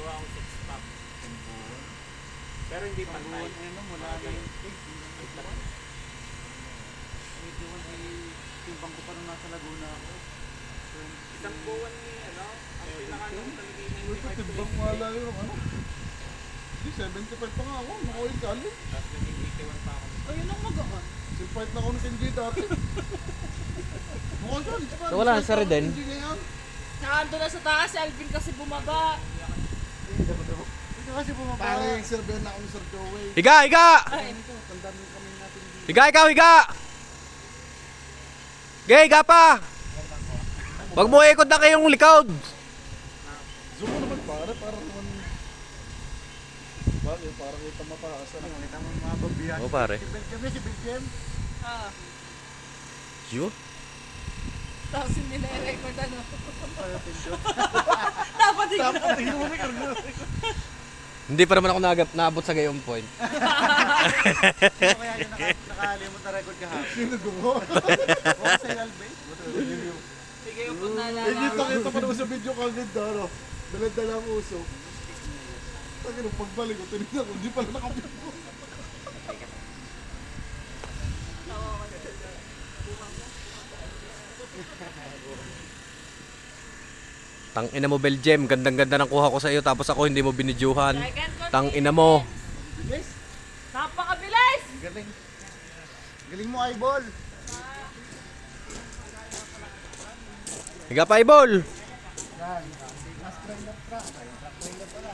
Nagawa akong 6 pack. Pero hindi pantay. Ano, mula na yung 81 ay timbang ko pa nung nasa Laguna ako. Isang buwan ni ano, ang pinaka-ano talaga yung Ito, 95 timbang to 88. malayo yung ano. Hindi, 75 pa nga ako. Naka-oil kali. Tapos naging 81 pa ako. Ayun ang magaan. Silpahit na ako ng Kenji dati. Mukha siya, di ba? So, wala na sa Reden? Kenji ngayon. Nakando na sa taas, si Alvin kasi bumaba. Ito kasi bumaba. Pare, Sir Ben ako ni Sir Joey. Higa! Higa! Ay, Tandaan mo kami natin dito. Higa ikaw! Higa! Okay, higa pa! Wag mo ikot na kayong likod! Zoom mo naman pare, para naman... Bagay, para kita mataas. Ano? Kita mo mga babiyan. Oo, pare. Si Belgium si Belgium. ah. Yo? Tapos yung nire-record ano. Ayaw pindot. Dapat yung Dapat tingnan mo na Hindi pa naman ako naabot sa gayong point. Sino kaya yung nakalimot na record kahapon? Sino gumawa? Oo, sa Alvin. Sige yung pag naalala. Eh, kita pa naman sa video kagad na, ano? Dala-dala ang uso. Tagay nung pagbalik ko, tinignan ko, hindi pala nakapito. Tang ina mo Belgium, gandang-ganda ng kuha ko sa iyo tapos ako hindi mo binidyuhan. Tang ina mo. Bilis. Napakabilis! Galing. Galing mo, Eyeball. Higa pa ibol. Yan. Mas train up track. Train up pala.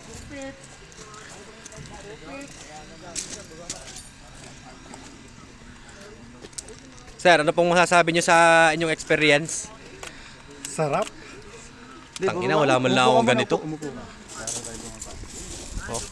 Kupit. Kupit. Sir, ano pong masasabi niyo sa inyong experience? Sarap. Tang ina, wala man lang akong ganito. Umupo ka. Para tayo bumaba. Oh.